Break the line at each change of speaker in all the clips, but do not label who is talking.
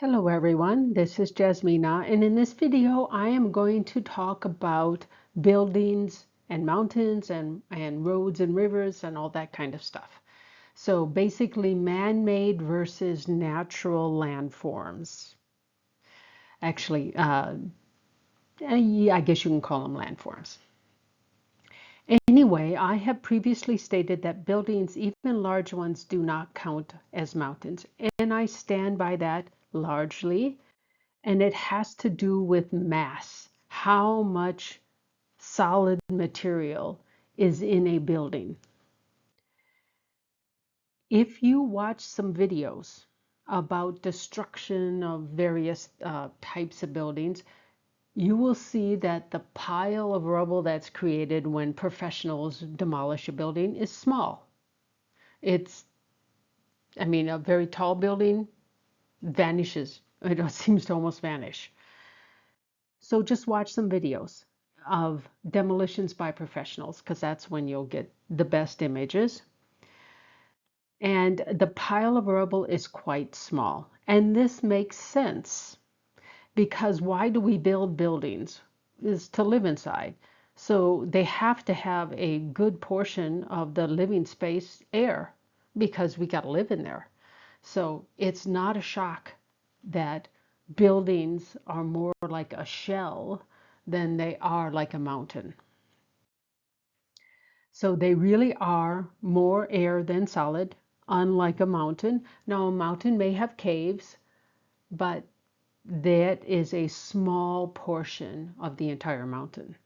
Hello everyone, this is Jasmina, and in this video I am going to talk about buildings and mountains and roads and rivers and all that kind of stuff. So basically man-made versus natural landforms. Actually, yeah, I guess you can call them landforms. Anyway, I have previously stated that buildings, even large ones, do not count as mountains, and I stand by that largely. And it has to do with mass. How much solid material is in a building? If you watch some videos about destruction of various types of buildings, you will see that the pile of rubble that's created when professionals demolish a building is small. It's, I mean, a very tall building vanishes. It seems to almost vanish. So just watch some videos of demolitions by professionals because that's when you'll get the best images. And the pile of rubble is quite small. And this makes sense because why do we build buildings? Is to live inside. So they have to have a good portion of the living space air because we got to live in there. So it's not a shock that buildings are more like a shell than they are like a mountain. So they really are more air than solid, unlike a mountain. Now, a mountain may have caves, but that is a small portion of the entire mountain.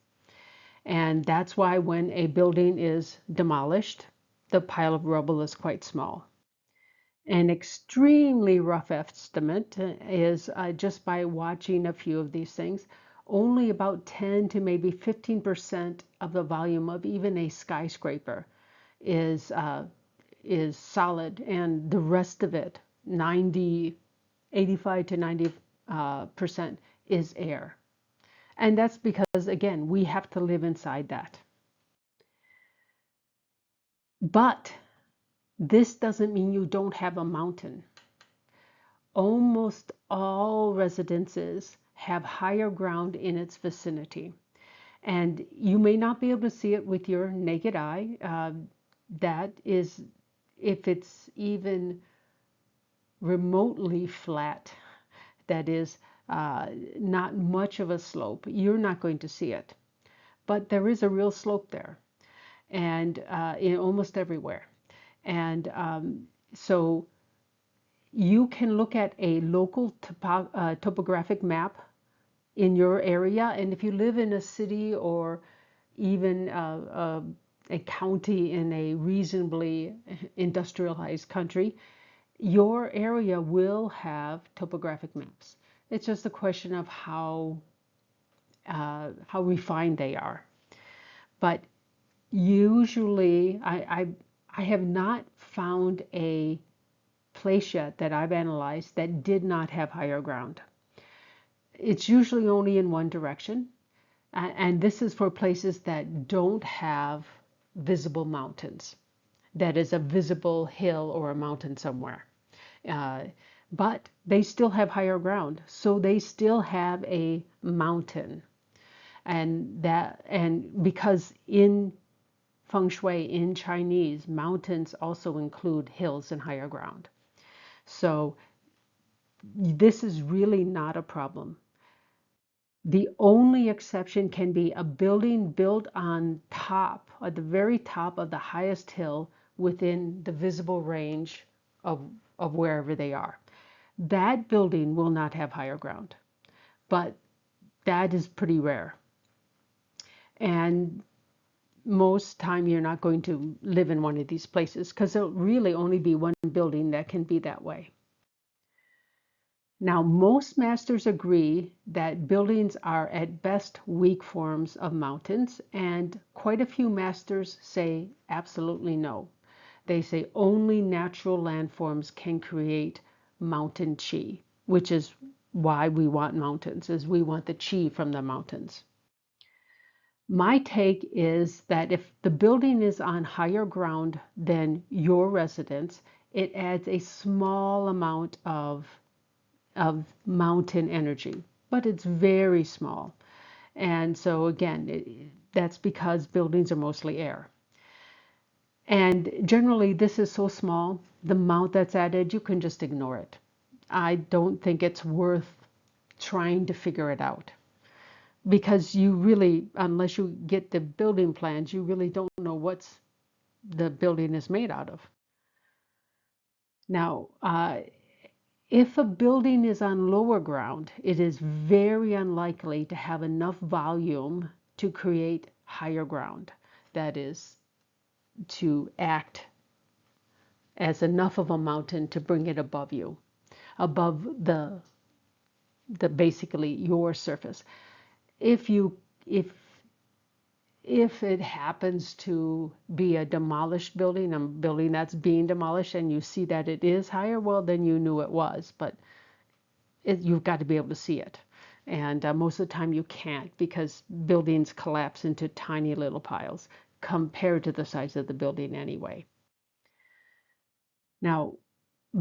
And that's why when a building is demolished, the pile of rubble is quite small. An extremely rough estimate is just by watching a few of these things, only about 10 to maybe 15% of the volume of even a skyscraper is solid, and the rest of it, 85 to 90% is air. And that's because, again, we have to live inside that. But this doesn't mean you don't have a mountain. Almost all residences have higher ground in its vicinity. And you may not be able to see it with your naked eye. That is, if it's even remotely flat, that is not much of a slope, you're not going to see it. But there is a real slope there, and in almost everywhere. And so you can look at a local topographic map in your area, and if you live in a city or even a county in a reasonably industrialized country, your area will have topographic maps. It's just a question of how refined they are. But usually, I have not found a place yet that I've analyzed that did not have higher ground. It's usually only in one direction, and this is for places that don't have visible mountains. That is a visible hill or a mountain somewhere. But they still have higher ground, so they still have a mountain. And because in feng shui, in Chinese, mountains also include hills and higher ground. So this is really not a problem. The only exception can be a building built on top, at the very top of the highest hill within the visible range of wherever they are. That building will not have higher ground, but that is pretty rare. And most time you're not going to live in one of these places because there'll really only be one building that can be that way. Now, most masters agree that buildings are at best weak forms of mountains, and quite a few masters say absolutely no. They say only natural landforms can create mountain chi, which is why we want mountains, is we want the chi from the mountains. My take is that if the building is on higher ground than your residence, it adds a small amount of of mountain energy, but it's very small. And so again, that's because buildings are mostly air. And generally, this is so small, the amount that's added, you can just ignore it. I don't think it's worth trying to figure it out because you really, unless you get the building plans, you really don't know what's the building is made out of. Now, if a building is on lower ground, it is very unlikely to have enough volume to create higher ground. That is, to act as enough of a mountain to bring it above you, above the basically your surface. If you if it happens to be a demolished building, a building that's being demolished, and you see that it is higher, well, then you knew it was, but you've got to be able to see it. And most of the time you can't because buildings collapse into tiny little piles compared to the size of the building anyway. Now,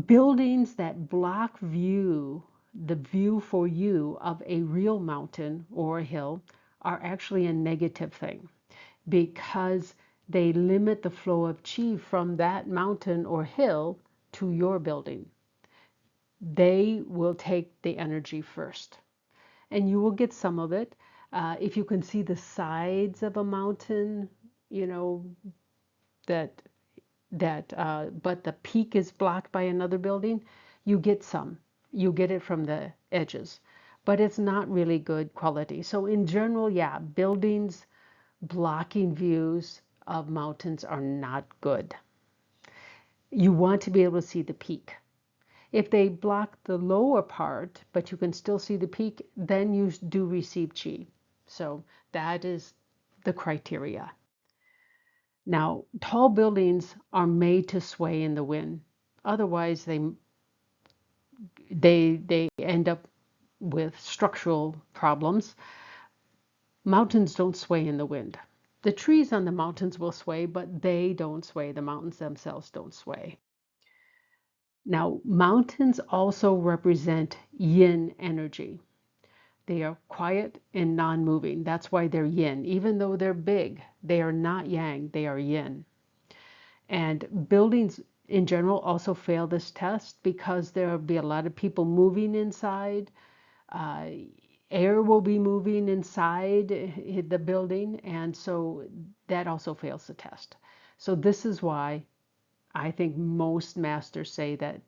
buildings that block the view for you of a real mountain or a hill are actually a negative thing because they limit the flow of chi from that mountain or hill to your building. They will take the energy first, and you will get some of it. If you can see the sides of a mountain, you know, that but the peak is blocked by another building, you get some. You get it from the edges, but it's not really good quality. So in general, yeah, buildings blocking views of mountains are not good. You want to be able to see the peak. If they block the lower part, but you can still see the peak, then you do receive chi. So that is the criteria. Now, tall buildings are made to sway in the wind. Otherwise, they end up with structural problems. Mountains don't sway in the wind. The trees on the mountains will sway, but they don't sway. The mountains themselves don't sway. Now, mountains also represent yin energy. They are quiet and non-moving. That's why they're yin. Even though they're big, they are not yang, they are yin. And buildings in general also fail this test because there will be a lot of people moving inside. Uh, Air will be moving inside the building, and so that also fails the test. So this is why I think most masters say that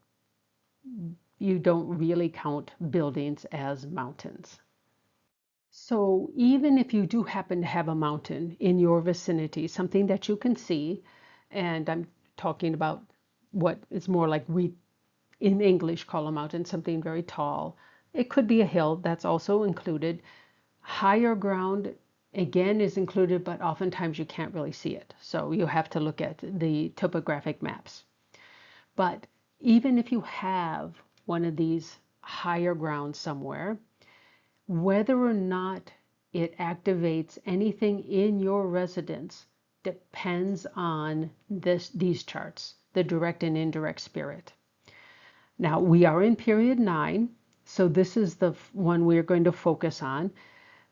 you don't really count buildings as mountains. So even if you do happen to have a mountain in your vicinity, something that you can see, and I'm talking about what is more like we in English call a mountain, something very tall. It could be a hill, that's also included. Higher ground again is included, but oftentimes you can't really see it. So you have to look at the topographic maps. But even if you have one of these higher grounds somewhere, whether or not it activates anything in your residence depends on these charts, the direct and indirect spirit. Now we are in period 9, so this is the one we're going to focus on,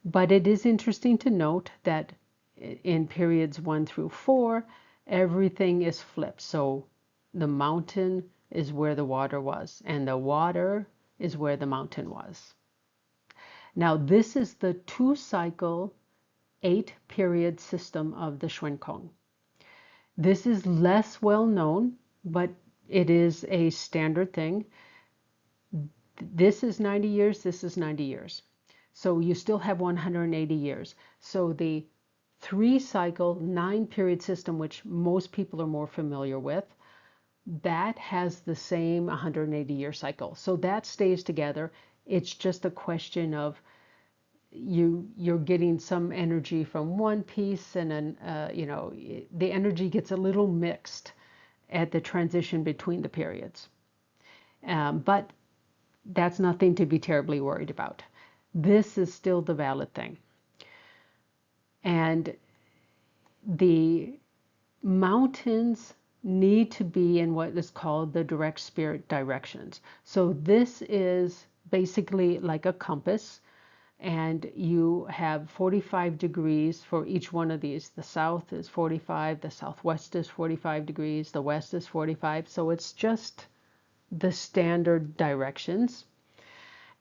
but it is interesting to note that in periods 1 through 4, everything is flipped. So the mountain is where the water was, and the water is where the mountain was. Now this is the 2-cycle, 8-period system of the Xuankong. This is less well known, but it is a standard thing. This is 90 years, this is 90 years. So you still have 180 years. So the 3-cycle, 9-period system, which most people are more familiar with, that has the same 180-year cycle. So that stays together. It's just a question of you're getting some energy from one piece, and then the energy gets a little mixed at the transition between the periods. But that's nothing to be terribly worried about. This is still the valid thing. And the mountains need to be in what is called the direct spirit directions. So this is basically like a compass, and you have 45 degrees for each one of these. The south is 45, the southwest is 45 degrees, the west is 45. So it's just the standard directions.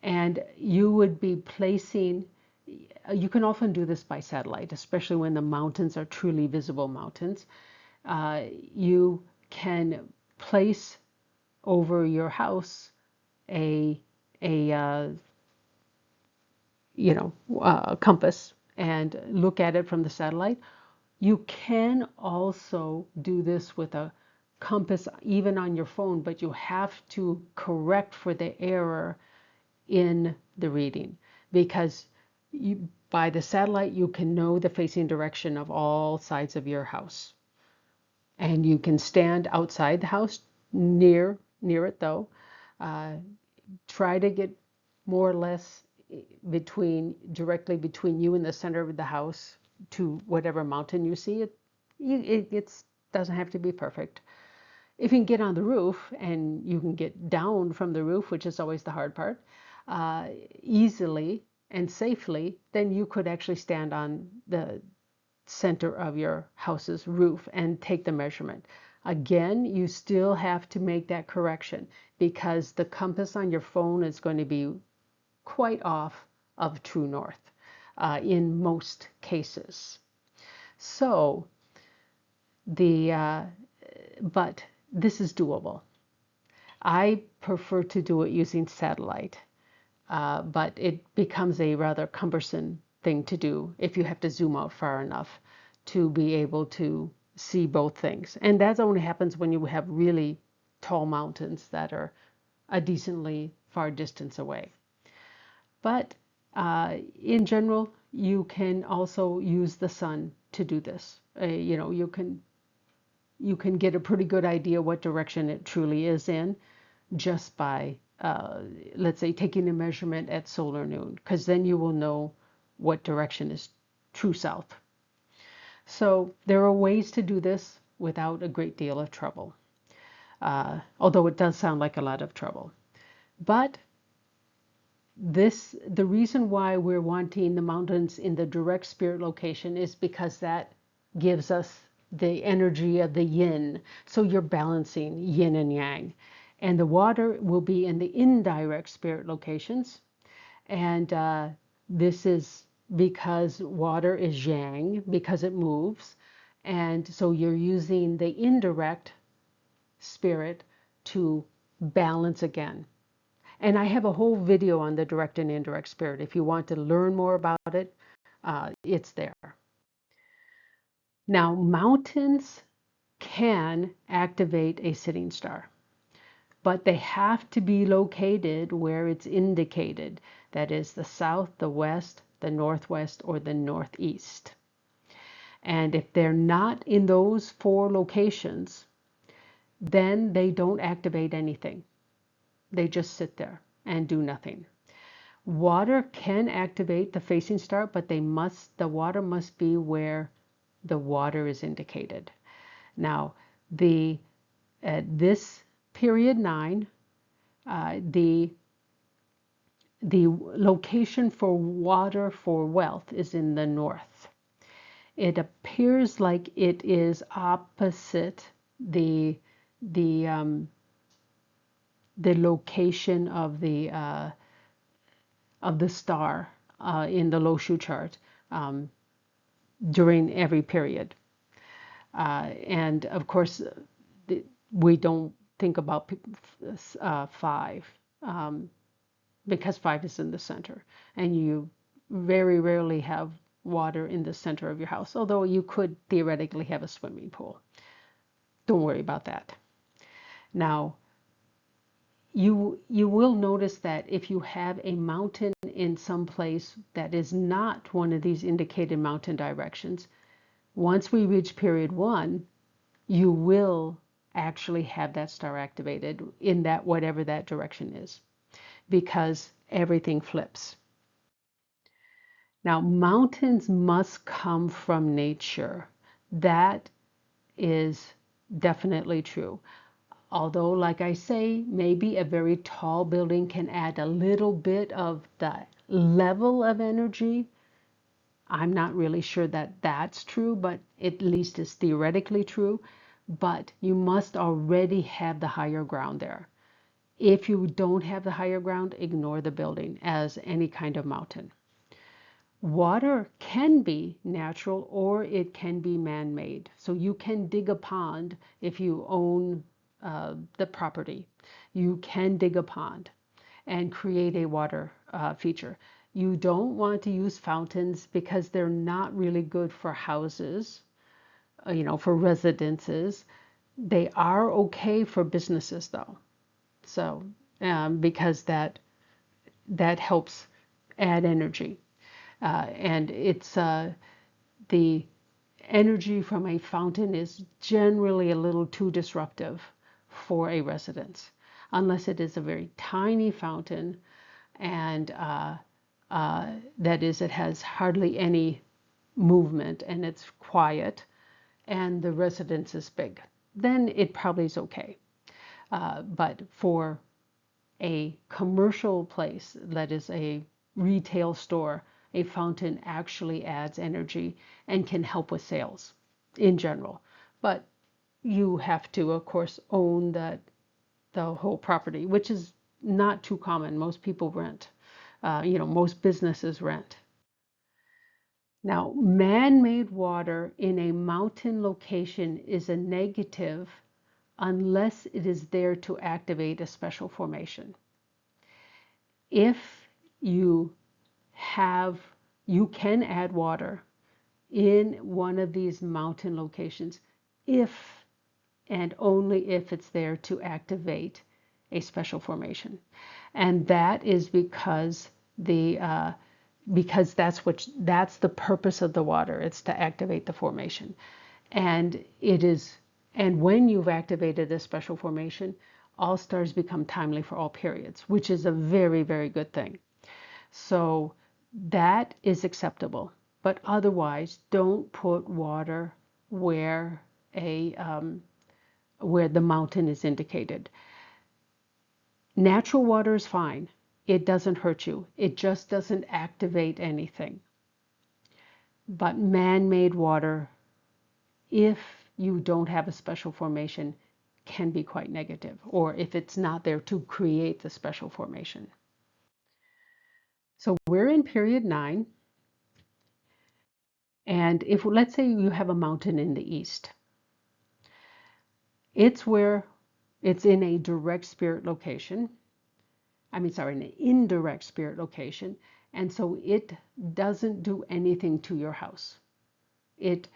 And you would be placing, you can often do this by satellite, especially when the mountains are truly visible mountains. You can place over your house a compass and look at it from the satellite. You can also do this with a compass even on your phone, but you have to correct for the error in the reading, because by the satellite you can know the facing direction of all sides of your house, and you can stand outside the house near it though. Try to get more or less directly between you and the center of the house to whatever mountain you see. It doesn't have to be perfect. If you can get on the roof and you can get down from the roof, which is always the hard part, easily and safely, then you could actually stand on the center of your house's roof and take the measurement. Again, you still have to make that correction because the compass on your phone is going to be quite off of true north in most cases. So but this is doable. I prefer to do it using satellite, but it becomes a rather cumbersome thing to do if you have to zoom out far enough to be able to see both things. And that only happens when you have really tall mountains that are a decently far distance away. But in general, you can also use the sun to do this. You can get a pretty good idea what direction it truly is in just by, let's say, taking a measurement at solar noon, because then you will know what direction is true south. So there are ways to do this without a great deal of trouble, although it does sound like a lot of trouble. But the reason why we're wanting the mountains in the direct spirit location is because that gives us the energy of the yin. So you're balancing yin and yang. And the water will be in the indirect spirit locations. And this is because water is yang, because it moves. And so you're using the indirect spirit to balance again. And I have a whole video on the direct and indirect spirit. If you want to learn more about it, it's there. Now, mountains can activate a sitting star, but they have to be located where it's indicated. That is the south, the west, the northwest, or the northeast. And if they're not in those 4 locations, then they don't activate anything. They just sit there and do nothing. Water can activate the facing star, but the water must be where the water is indicated. Now, at this period 9, the location for water for wealth is in the north. It appears like it is opposite the location of the star in the Loshu chart during every period. And of course, we don't think about 5 because 5 is in the center, and you very rarely have water in the center of your house, although you could theoretically have a swimming pool. Don't worry about that. Now, you will notice that if you have a mountain in some place that is not one of these indicated mountain directions, once we reach period 1, you will actually have that star activated in that whatever that direction is, because everything flips. Now, mountains must come from nature. That is definitely true. Although, like I say, maybe a very tall building can add a little bit of the level of energy. I'm not really sure that that's true, but at least it's theoretically true. But you must already have the higher ground there. If you don't have the higher ground, ignore the building as any kind of mountain. Water can be natural or it can be man-made. So you can dig a pond if you own the property. You can dig a pond and create a water feature. You don't want to use fountains because they're not really good for houses, for residences. They are okay for businesses though. So, because that helps add energy. And it's the energy from a fountain is generally a little too disruptive for a residence, unless it is a very tiny fountain and that is, it has hardly any movement and it's quiet and the residence is big. Then it probably is okay. But for a commercial place that is a retail store, a fountain actually adds energy and can help with sales in general. But you have to, of course, own the whole property, which is not too common. Most people rent. Most businesses rent. Now, man-made water in a mountain location is a negative unless it is there to activate a special formation. If you you can add water in one of these mountain locations if and only if it's there to activate a special formation. And that is because that's the purpose of the water. It's to activate the formation. And when you've activated a special formation, all stars become timely for all periods, which is a very, very good thing. So that is acceptable. But otherwise, don't put water where where the mountain is indicated. Natural water is fine. It doesn't hurt you. It just doesn't activate anything. But man-made water, if you don't have a special formation, can be quite negative, or if it's not there to create the special formation. So we're in period 9, and if let's say you have a mountain in the east, it's in a direct spirit location. An indirect spirit location, and so it doesn't do anything to your house. It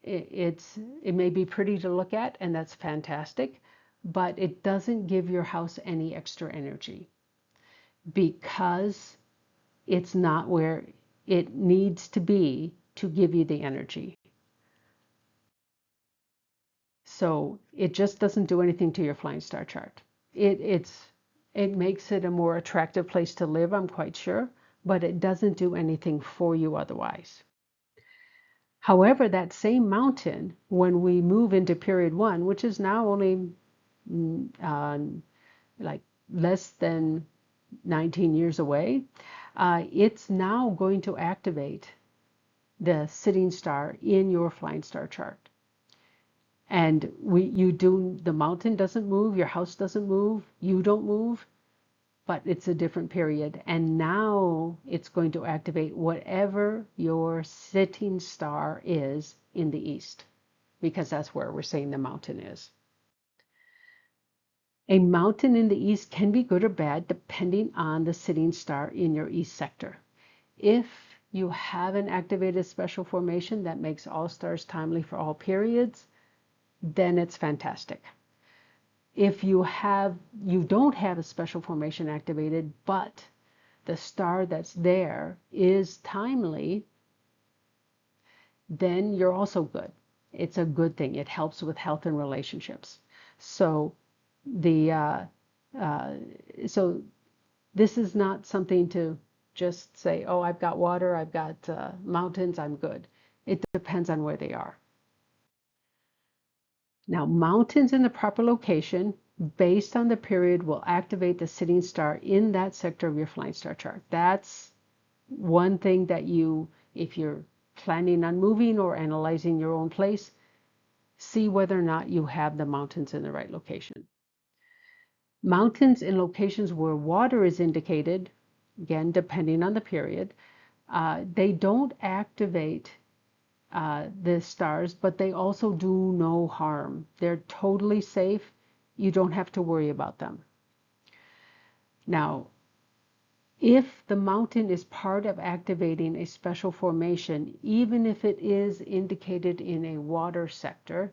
may be pretty to look at, and that's fantastic, but it doesn't give your house any extra energy because it's not where it needs to be to give you the energy. So it just doesn't do anything to your flying star chart. It makes it a more attractive place to live, I'm quite sure, but it doesn't do anything for you otherwise. However, that same mountain, when we move into period 1, which is now only like less than 19 years away, it's now going to activate the sitting star in your flying star chart. And the mountain doesn't move, your house doesn't move, you don't move, but it's a different period. And now it's going to activate whatever your sitting star is in the east, because that's where we're saying the mountain is. A mountain in the east can be good or bad depending on the sitting star in your east sector. If you have an activated special formation that makes all stars timely for all periods, then it's fantastic. If you don't have a special formation activated, but the star that's there is timely, then you're also good. It's a good thing. It helps with health and relationships. So so this is not something to just say, oh, I've got water, I've got mountains, I'm good. It depends on where they are. Now, mountains in the proper location based on the period will activate the sitting star in that sector of your flying star chart. That's one thing that you, if you're planning on moving or analyzing your own place, see whether or not you have the mountains in the right location. Mountains in locations where water is indicated, again, depending on the period, they don't activate the stars, but they also do no harm. They're totally safe. You don't have to worry about them. Now, if the mountain is part of activating a special formation, even if it is indicated in a water sector,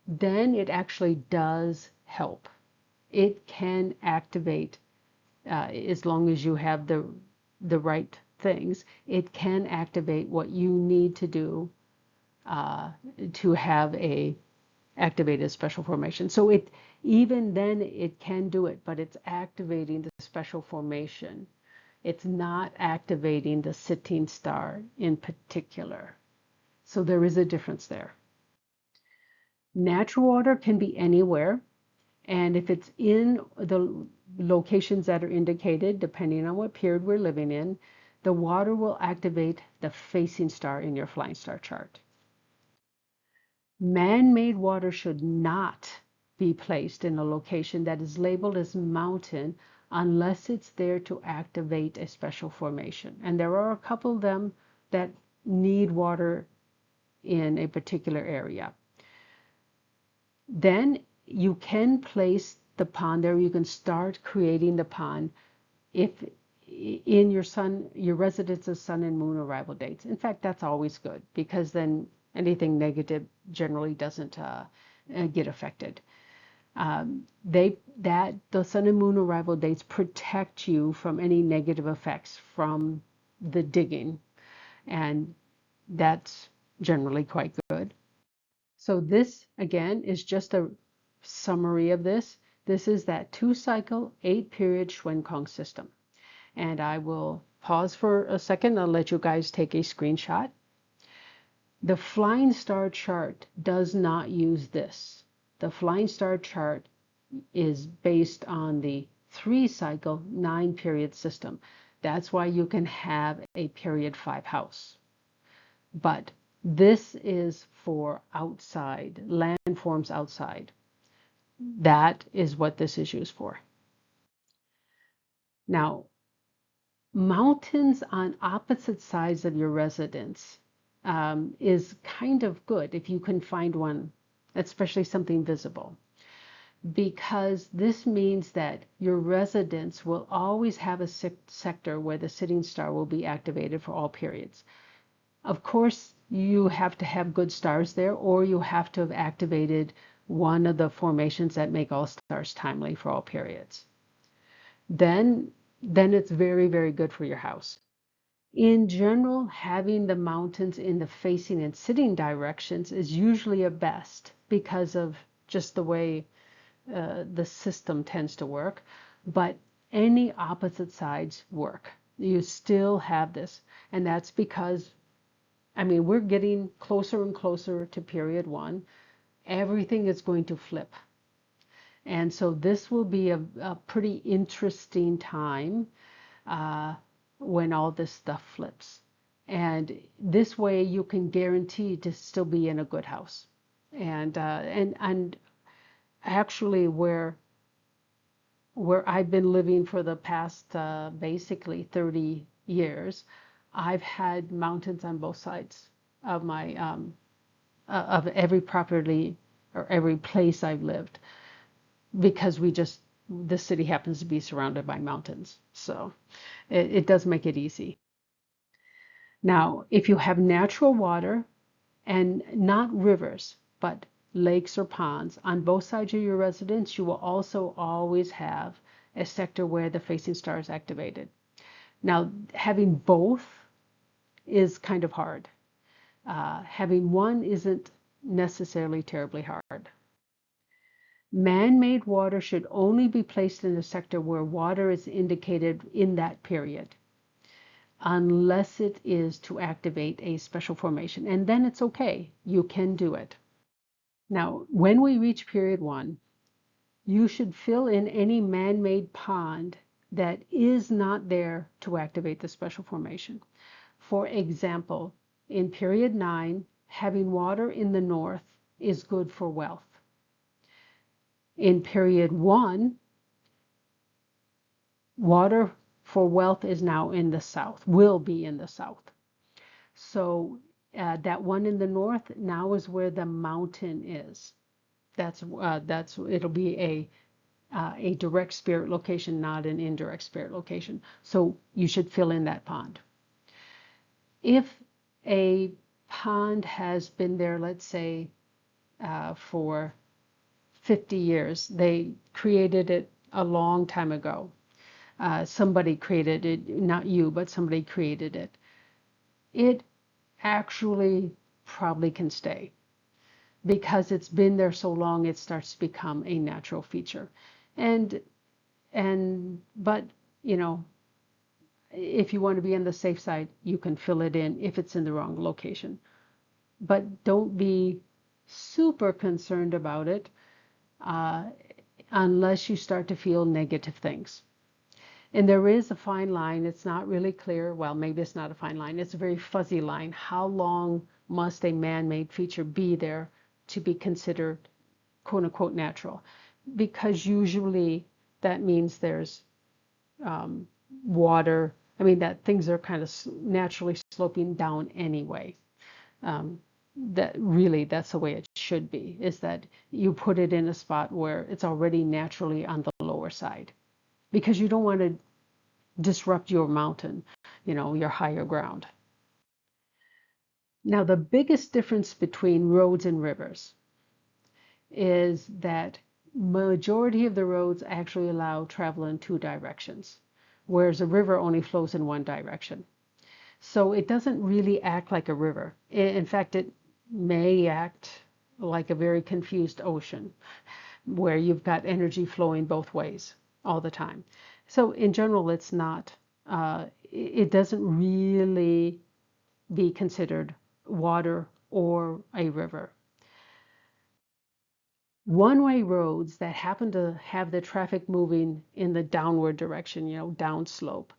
then it actually does help. It can activate, as long as you have the right things, it can activate what you need to do to have a activated special formation. So it, even then it can do it, but it's activating the special formation. It's not activating the sitting star in particular. So there is a difference there. Natural water can be anywhere, and if it's in the locations that are indicated, depending on what period we're living in, the water will activate the facing star in your flying star chart. Man-made water should not be placed in a location that is labeled as mountain unless it's there to activate a special formation. And there are a couple of them that need water in a particular area. Then you can place the pond there. You can start creating the pond if in your residence's sun and moon arrival dates. In fact, that's always good because then anything negative generally doesn't get affected. The sun and moon arrival dates protect you from any negative effects from the digging, and that's generally quite good. So this again is just a summary of this. This is that 2-cycle, 8-period Schwenkong system. And I will pause for a second. I'll let you guys take a screenshot. The flying star chart does not use this. The flying star chart is based on the 3-cycle, 9-period system. That's why you can have a period 5 house. But this is for outside, landforms outside. That is what this is used for. Now, mountains on opposite sides of your residence is kind of good if you can find one, especially something visible, because this means that your residence will always have a sector where the sitting star will be activated for all periods. Of course, you have to have good stars there, or you have to have activated one of the formations that make all stars timely for all periods. Then it's very, very good for your house. In general, having the mountains in the facing and sitting directions is usually a best because of just the way the system tends to work, but any opposite sides work. You still have this, and that's because, I mean, we're getting closer and closer to period 1. Everything is going to flip. And so this will be a pretty interesting time when all this stuff flips. And this way you can guarantee to still be in a good house. And actually where I've been living for the past basically 30 years, I've had mountains on both sides of my of every property or every place I've lived, because the city happens to be surrounded by mountains. So it does make it easy. Now, if you have natural water and not rivers, but lakes or ponds on both sides of your residence, you will also always have a sector where the facing star is activated. Now, having both is kind of hard. Having one isn't necessarily terribly hard. Man-made water should only be placed in a sector where water is indicated in that period, unless it is to activate a special formation. And then it's okay. You can do it. Now, when we reach period 1, You should fill in any man-made pond that is not there to activate the special formation. For example, in period 9, having water in the north is good for wealth. In period 1, water for wealth is now in the south, will be in the south. So that one in the north now is where the mountain is. It'll be a direct spirit location, not an indirect spirit location. So you should fill in that pond. If a pond has been there, let's say, for 50 years, they created it a long time ago. Somebody created it, not you, but somebody created it. It actually probably can stay because it's been there so long, it starts to become a natural feature. And but you know, if you want to be on the safe side, you can fill it in if it's in the wrong location. But don't be super concerned about it uh, unless you start to feel negative things. And there is a fine line. It's not really clear. Well, maybe it's not a fine line. It's a very fuzzy line. How long must a man-made feature be there to be considered quote unquote natural? Because usually that means there's water. I mean, that things are kind of naturally sloping down anyway. That's the way it should be, is that you put it in a spot where it's already naturally on the lower side, because you don't want to disrupt your mountain, your higher ground. Now, the biggest difference between roads and rivers is that majority of the roads actually allow travel in 2 directions, whereas a river only flows in 1 direction. So it doesn't really act like a river. In fact, it may act like a very confused ocean where you've got energy flowing both ways all the time. So in general, it's not, it doesn't really be considered water or a river. One-way roads that happen to have the traffic moving in the downward direction, downslope,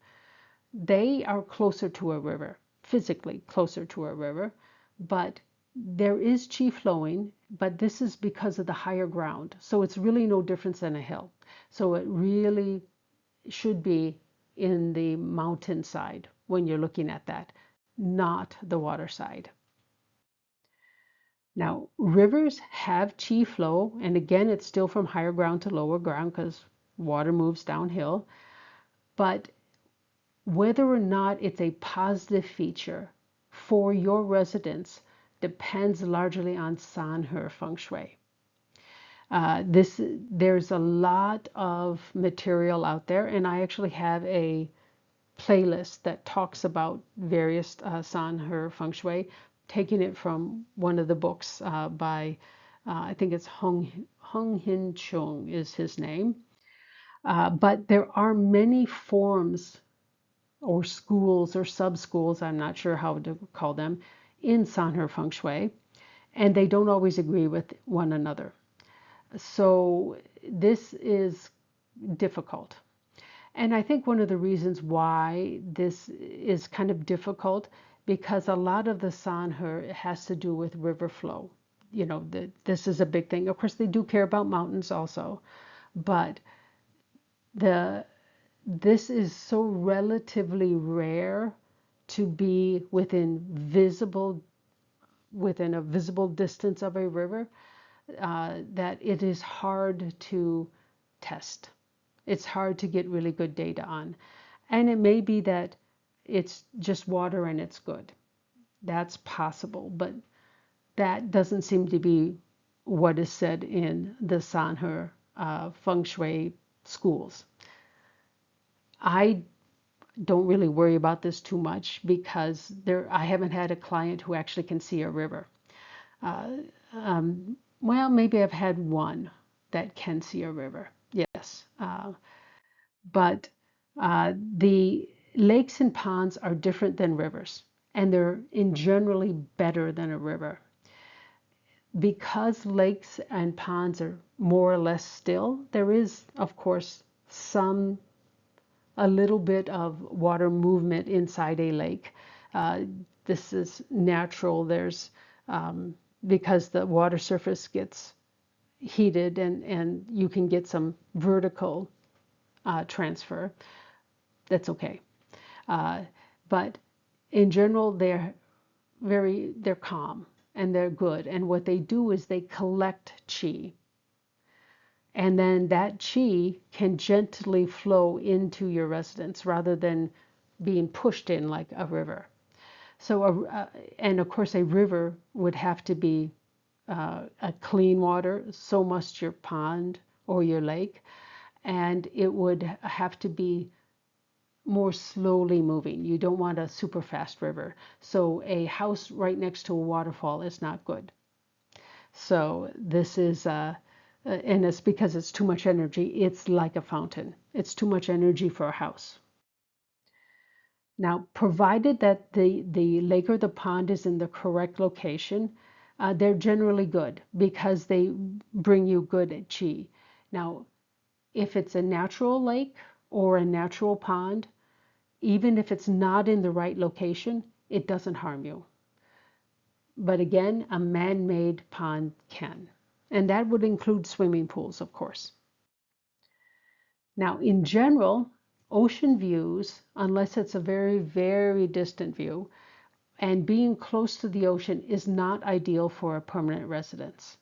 they are closer to a river, physically closer to a river, but there is chi flowing, but this is because of the higher ground. So it's really no difference than a hill. So it really should be in the mountain side when you're looking at that, not the water side. Now, rivers have chi flow, and again, it's still from higher ground to lower ground because water moves downhill. But whether or not it's a positive feature for your residents depends largely on Sanhe feng shui. There's a lot of material out there, and I actually have a playlist that talks about various Sanhe feng shui, taking it from one of the books by I think it's Hung Hin Chung is his name. But there are many forms or schools or sub-schools, I'm not sure how to call them, in Sanhe feng shui, and they don't always agree with one another. So this is difficult. And I think one of the reasons why this is kind of difficult, because a lot of the Sanhe has to do with river flow. This is a big thing. Of course, they do care about mountains also, but this is so relatively rare to be within a visible distance of a river, that it is hard to test. It's hard to get really good data on. And it may be that it's just water and it's good. That's possible, but that doesn't seem to be what is said in the Sanhe feng shui schools. I don't really worry about this too much because I haven't had a client who actually can see a river. Well, maybe I've had one that can see a river, yes. But the lakes and ponds are different than rivers, and they're in generally better than a river. Because lakes and ponds are more or less still. There is, of course, a little bit of water movement inside a lake. Uh, this is natural. Because the water surface gets heated and you can get some vertical transfer. That's okay. Uh, but in general, they're calm and they're good. And what they do is they collect chi. And then that chi can gently flow into your residence rather than being pushed in like a river. And of course, a river would have to be a clean water, so must your pond or your lake, and it would have to be more slowly moving. You don't want a super fast river. So a house right next to a waterfall is not good. So this is, and it's because it's too much energy. It's like a fountain. It's too much energy for a house. Now, provided that the lake or the pond is in the correct location, they're generally good because they bring you good chi. Now, if it's a natural lake or a natural pond, even if it's not in the right location, it doesn't harm you. But again, a man-made pond can. And that would include swimming pools, of course. Now, in general, ocean views, unless it's a very, very distant view, and being close to the ocean is not ideal for a permanent residence.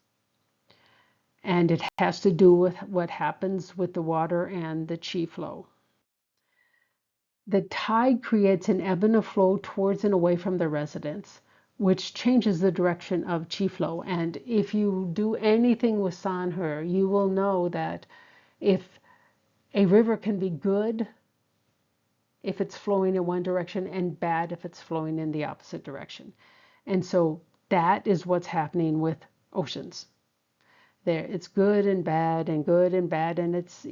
And it has to do with what happens with the water and the chi flow. The tide creates an ebb and a flow towards and away from the residence, which changes the direction of chi flow. And if you do anything with Sanher, you will know that if a river can be good if it's flowing in one direction and bad if it's flowing in the opposite direction. And so that is what's happening with oceans. There, it's good and bad and good and bad, and it's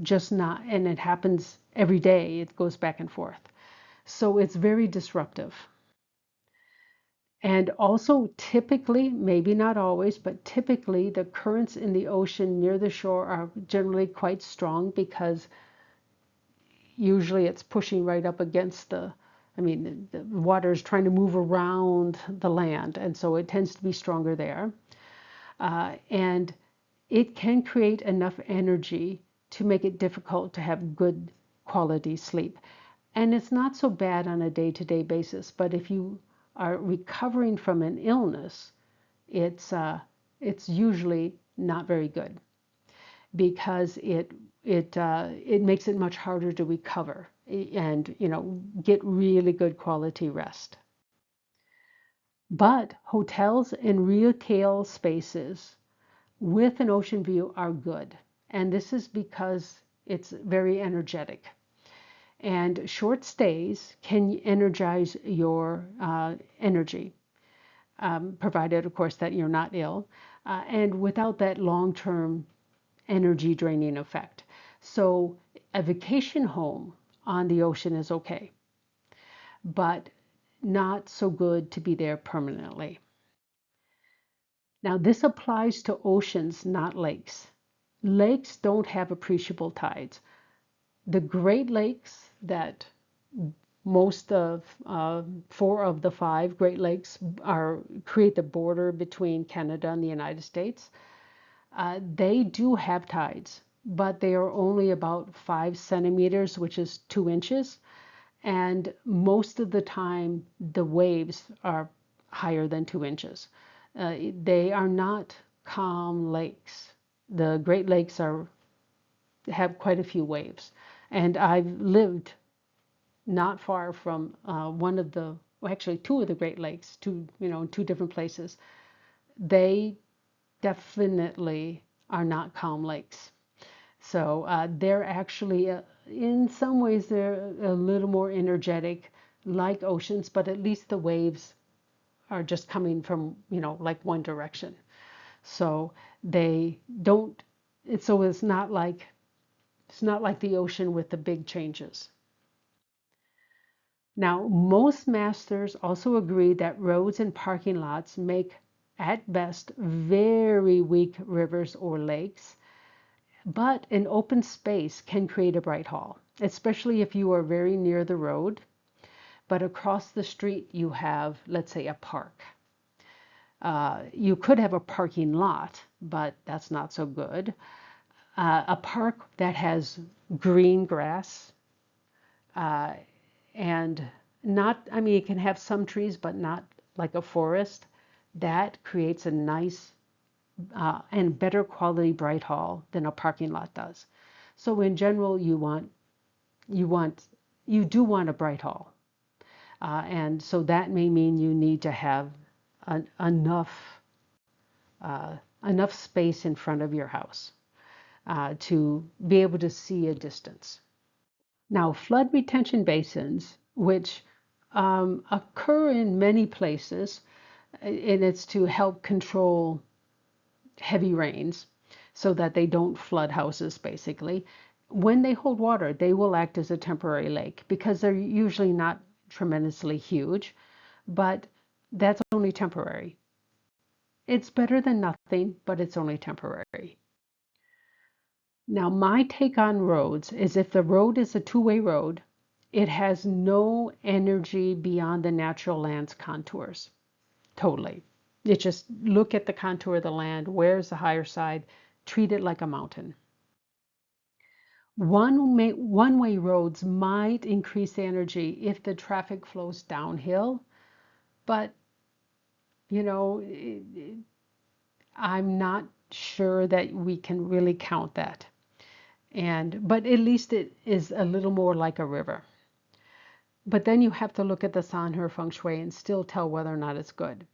just not, and it happens every day. It goes back and forth. So it's very disruptive. And also, typically, maybe not always, but typically, the currents in the ocean near the shore are generally quite strong because usually it's pushing right up against the water is trying to move around the land, and so it tends to be stronger there. And it can create enough energy to make it difficult to have good quality sleep. And it's not so bad on a day-to-day basis, but if you are recovering from an illness, it's usually not very good because it makes it much harder to recover and get really good quality rest. But hotels and retail spaces with an ocean view are good, and this is because it's very energetic. And short stays can energize your energy, provided, of course, that you're not ill, and without that long-term energy draining effect. So a vacation home on the ocean is okay, but not so good to be there permanently. Now, this applies to oceans, not lakes. Lakes don't have appreciable tides. The Great Lakes that most of 4 of the 5 Great Lakes create the border between Canada and the United States. They do have tides, but they are only about 5 centimeters, which is 2 inches. And most of the time, the waves are higher than 2 inches. They are not calm lakes. The Great Lakes have quite a few waves. And I've lived not far from actually 2 of the Great Lakes, in 2 different places. They definitely are not calm lakes. So they're actually, in some ways, they're a little more energetic, like oceans, but at least the waves are just coming from, like one direction. So they don't. It's not like the ocean with the big changes. Now, most masters also agree that roads and parking lots make at best, very weak rivers or lakes, but an open space can create a bright hall, especially if you are very near the road, but across the street you have, let's say, a park. You could have a parking lot, but that's not so good. A park that has green grass uh, and not, I mean, it can have some trees, but not like a forest. That creates a nice and better quality bright hall than a parking lot does. So in general, you want, you do want a bright hall. And so that may mean you need to have enough enough space in front of your house to be able to see a distance. Now, flood retention basins, which occur in many places, and it's to help control heavy rains so that they don't flood houses, basically. When they hold water, they will act as a temporary lake because they're usually not tremendously huge, but that's only temporary. It's better than nothing, but it's only temporary. Now, my take on roads is if the road is a two-way road, it has no energy beyond the natural land's contours. Totally. It just look at the contour of the land, where's the higher side, treat it like a mountain. One-way roads might increase energy if the traffic flows downhill, but you know, I'm not sure that we can really count that. But at least it is a little more like a river. But then you have to look at the Sanher feng shui and still tell whether or not it's good.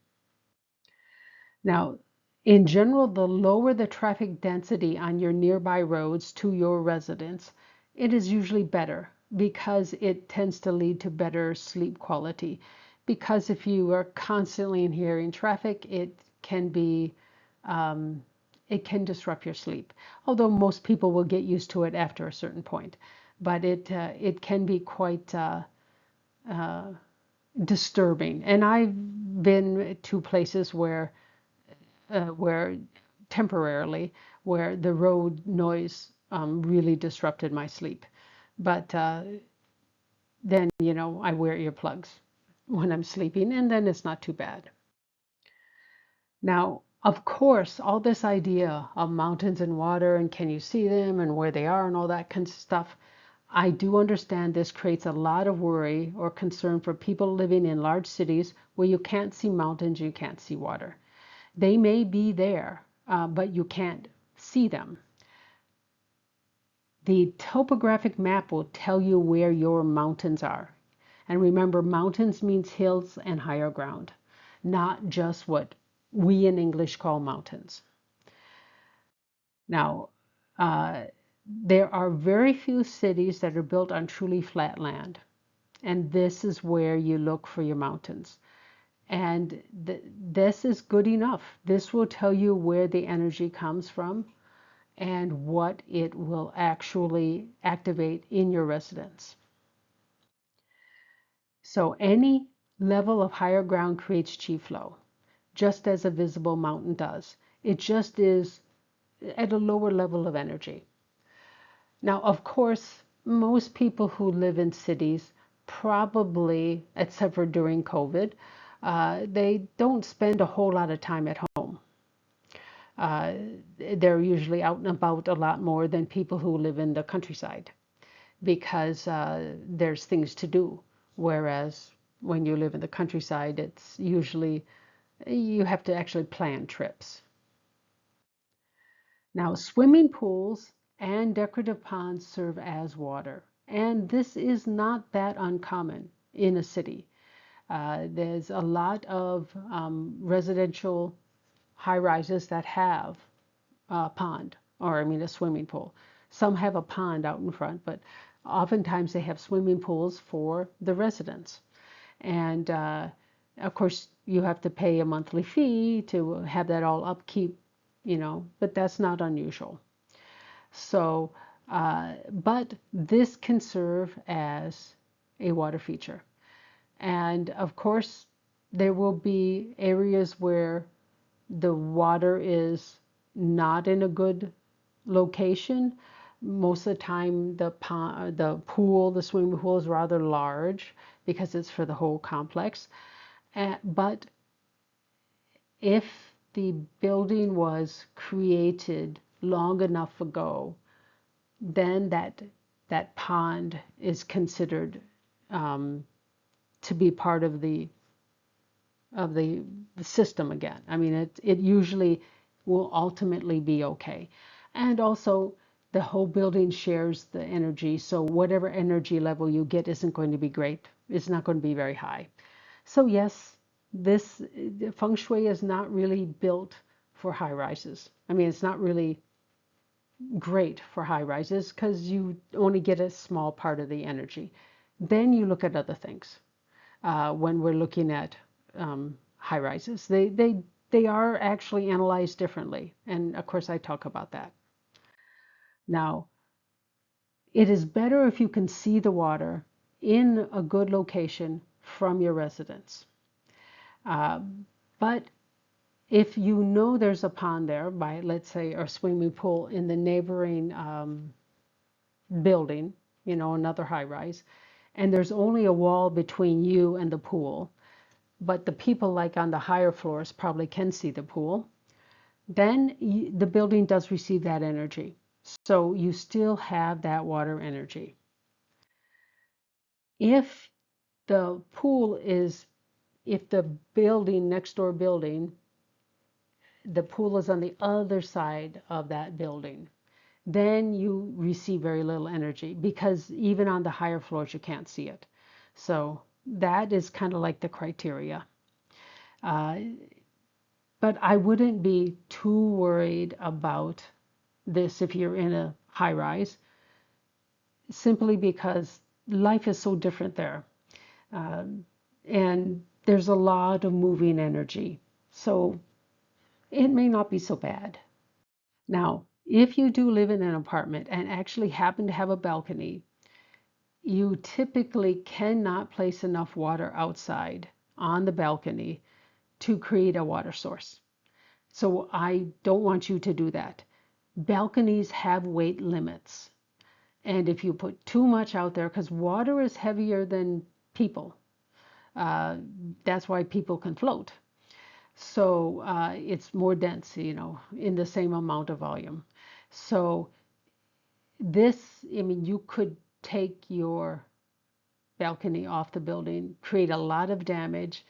Now, in general, the lower the traffic density on your nearby roads to your residence, it is usually better because it tends to lead to better sleep quality. Because if you are constantly hearing traffic, it can disrupt your sleep. Although most people will get used to it after a certain point, but it can be quite disturbing. And I've been to places where temporarily where the road noise really disrupted my sleep. But then, I wear earplugs when I'm sleeping, and then it's not too bad. Now, of course, all this idea of mountains and water and can you see them and where they are and all that kind of stuff, I do understand this creates a lot of worry or concern for people living in large cities where you can't see mountains, you can't see water. They may be there, but you can't see them. The topographic map will tell you where your mountains are. And remember, mountains means hills and higher ground, not just what we in English call mountains. Now, there are very few cities that are built on truly flat land. And this is where you look for your mountains. And this is good enough. This will tell you where the energy comes from and what it will actually activate in your residence. So any level of higher ground creates chi flow, just as a visible mountain does. It just is at a lower level of energy. Now, of course, most people who live in cities probably, except for during COVID, they don't spend a whole lot of time at home. Uh, they're usually out and about a lot more than people who live in the countryside because there's things to do. Whereas when you live in the countryside, it's usually you have to actually plan trips. Now, swimming pools and decorative ponds serve as water, and this is not that uncommon in a city. There's a lot of residential high rises that have a pond, or I mean a swimming pool. Some have a pond out in front, but oftentimes they have swimming pools for the residents. And of course, you have to pay a monthly fee to have that all upkeep, but that's not unusual. So, but this can serve as a water feature. And of course, there will be areas where the water is not in a good location. Most of the time, the pool, the swimming pool is rather large because it's for the whole complex. But if the building was created long enough ago, then that pond is considered to be part of the system again. I mean, it usually will ultimately be okay. And also, the whole building shares the energy, so whatever energy level you get isn't going to be great. It's not going to be very high. So yes, this feng shui is not really built for high rises. I mean, it's not really great for high rises because you only get a small part of the energy. Then you look at other things when we're looking at high rises. They are actually analyzed differently, and of course I talk about that. Now, it is better if you can see the water in a good location from your residence. Uh, but if you know there's a pond there by, let's say, or swimming pool in the neighboring building, another high rise, and there's only a wall between you and the pool, but the people like on the higher floors probably can see the pool, then the building does receive that energy. So you still have that water energy. If the pool is, if the building, next door building, the pool is on the other side of that building, then you receive very little energy because even on the higher floors you can't see it. So that is kind of like the criteria. Uh, but I wouldn't be too worried about this if you're in a high rise, simply because life is so different there. And there's a lot of moving energy. So it may not be so bad. Now, if you do live in an apartment and actually happen to have a balcony, you typically cannot place enough water outside on the balcony to create a water source. So I don't want you to do that. Balconies have weight limits. And if you put too much out there, because water is heavier than people, uh, that's why people can float. So it's more dense, in the same amount of volume. So I mean, you could take your balcony off the building, create a lot of damage,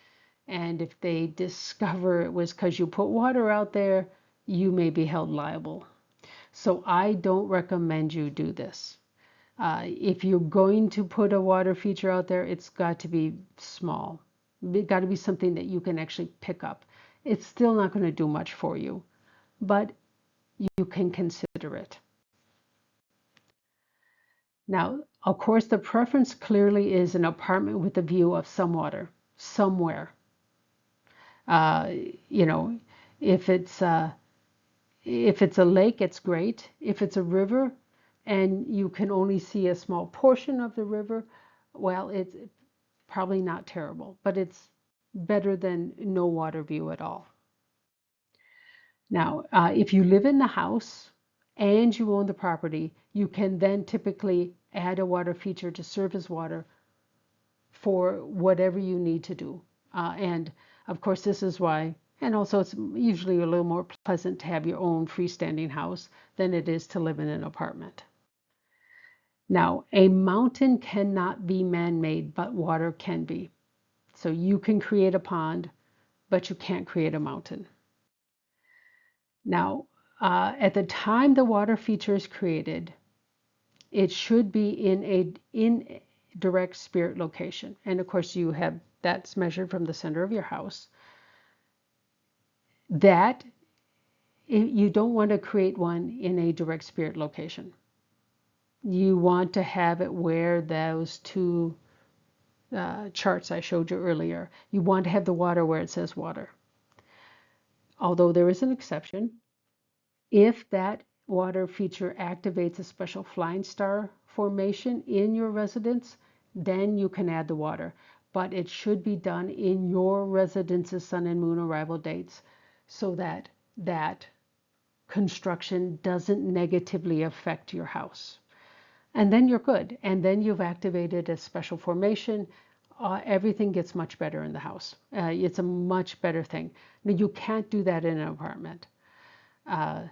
and if they discover it was because you put water out there, you may be held liable. So I don't recommend you do this. If you're going to put a water feature out there, it's got to be small. It's got to be something that you can actually pick up. It's still not going to do much for you, but you can consider it. Now, of course, the preference clearly is an apartment with a view of some water somewhere. Uh, you know, if it's if it's a lake, it's great. If it's a river and you can only see a small portion of the river, well, it's probably not terrible, but it's better than no water view at all. Now, if you live in the house and you own the property, you can then typically add a water feature to serve as water for whatever you need to do. And of course, this is why, and also it's usually a little more pleasant to have your own freestanding house than it is to live in an apartment. Now, a mountain cannot be man-made, but water can be. So you can create a pond, but you can't create a mountain. Now, at the time the water feature is created, it should be in a direct spirit location. And of course, that's measured from the center of your house. That you don't want to create one in a direct spirit location. You want to have it where those two charts I showed you earlier. You want to have the water where it says water. Although there is an exception. If that water feature activates a special flying star formation in your residence, then you can add the water. But it should be done in your residence's sun and moon arrival dates so that that construction doesn't negatively affect your house. And then you're good. And then you've activated a special formation. Everything gets much better in the house. It's a much better thing. Now, you can't do that in an apartment. Uh,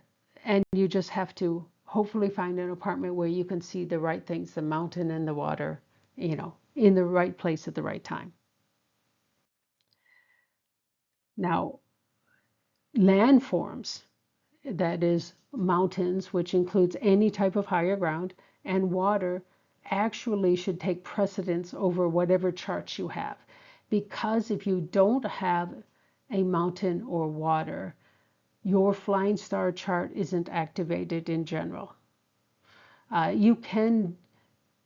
and you just have to hopefully find an apartment where you can see the right things, the mountain and the water, in the right place at the right time. Now, landforms, that is mountains, which includes any type of higher ground, and water actually should take precedence over whatever charts you have. Because if you don't have a mountain or water, your flying star chart isn't activated in general. You can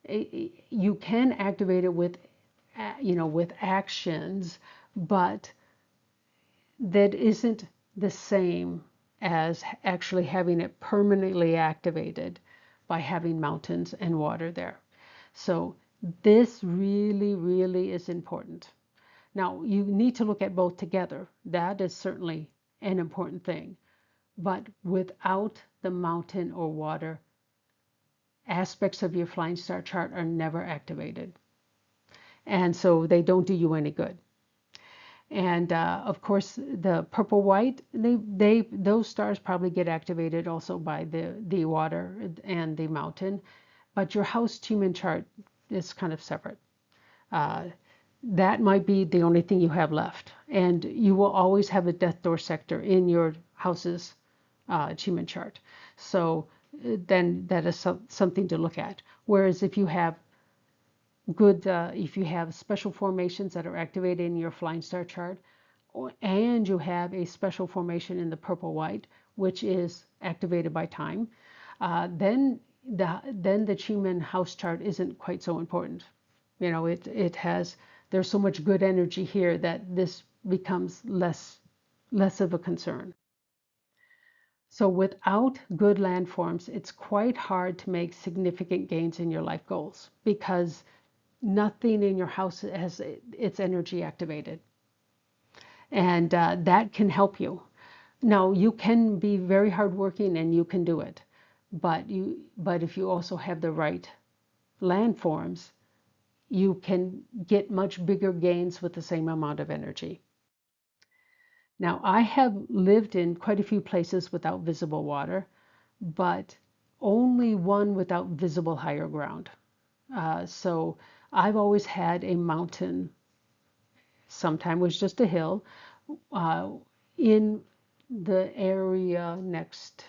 activate it with with actions, but that isn't the same as actually having it permanently activated by having mountains and water there. So this really, really is important. Now, you need to look at both together. That is certainly an important thing. But without the mountain or water, aspects of your flying star chart are never activated. And so they don't do you any good. And of course, the purple white, those stars probably get activated also by the water and the mountain. But your house Tumen chart is kind of separate. Uh, that might be the only thing you have left. And you will always have a death door sector in your house's achievement chart. So then that is something to look at. Whereas if you have if you have special formations that are activated in your flying star chart, and you have a special formation in the purple white, which is activated by time, then the Chi-Men house chart isn't quite so important. There's so much good energy here that this becomes less of a concern. So without good landforms, it's quite hard to make significant gains in your life goals because nothing in your house has its energy activated. And that can help you. Now, you can be very hardworking and you can do it. But if you also have the right landforms, you can get much bigger gains with the same amount of energy. Now, I have lived in quite a few places without visible water, but only one without visible higher ground. So I've always had a mountain, sometimes was just a hill, in the area next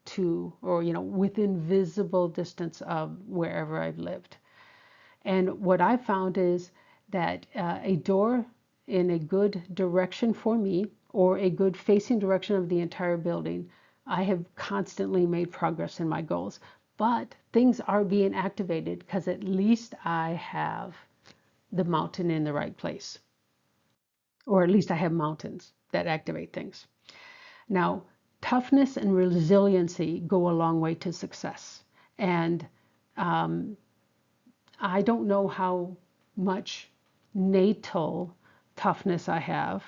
to, or within visible distance of wherever I've lived. And what I found is that a door in a good direction for me, or a good facing direction of the entire building, I have constantly made progress in my goals. But things are being activated because at least I have the mountain in the right place. Or at least I have mountains that activate things. Now, toughness and resiliency go a long way to success. And I don't know how much natal toughness I have,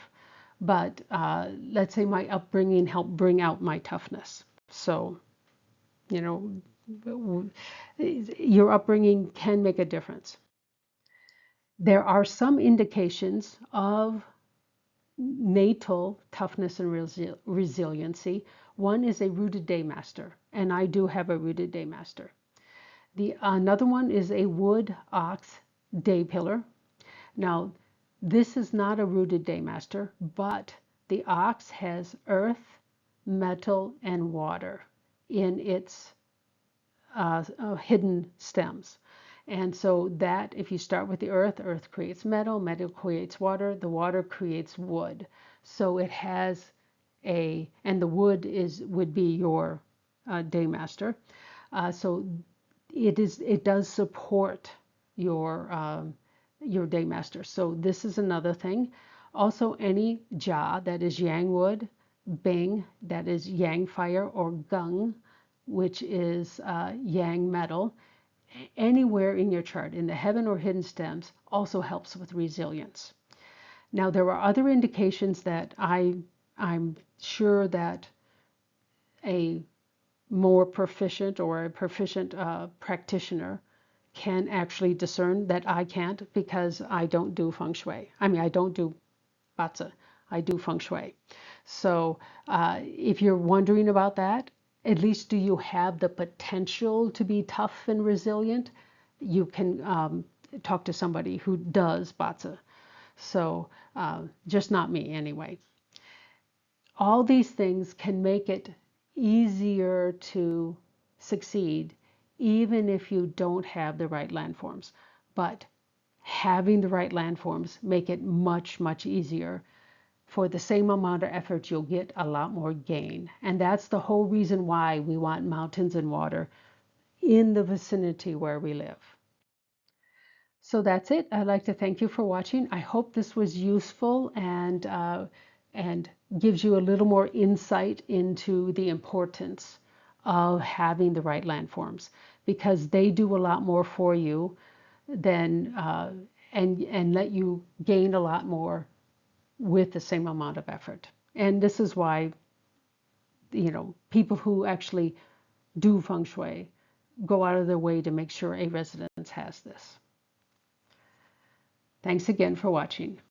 but let's say my upbringing helped bring out my toughness. So, your upbringing can make a difference. There are some indications of natal toughness and resiliency. One is a rooted daymaster, and I do have a rooted daymaster. Another one is a wood ox day pillar. Now, this is not a rooted daymaster, but the ox has earth, metal, and water in its hidden stems. And so that if you start with the earth, earth creates metal, metal creates water, the water creates wood. So it has and the wood would be your daymaster. So it does support your daymaster. So this is another thing. Also, any Ja, that is yang wood, Bing, that is yang fire, or Gung, which is yang metal, anywhere in your chart, in the heaven or hidden stems, also helps with resilience. Now, there are other indications that I I'm sure that a more proficient or a proficient practitioner can actually discern that I can't, because I don't do feng shui. I mean, I don't do Batsa. I do feng shui. So if you're wondering about that, at least do you have the potential to be tough and resilient? You can talk to somebody who does Batsa. So just not me anyway. All these things can make it easier to succeed, even if you don't have the right landforms. But having the right landforms make it much, much easier. For the same amount of effort, you'll get a lot more gain. And that's the whole reason why we want mountains and water in the vicinity where we live. So that's it. I'd like to thank you for watching. I hope this was useful and gives you a little more insight into the importance of having the right landforms, because they do a lot more for you than and let you gain a lot more with the same amount of effort. And this is why, people who actually do feng shui go out of their way to make sure a residence has this. Thanks again for watching.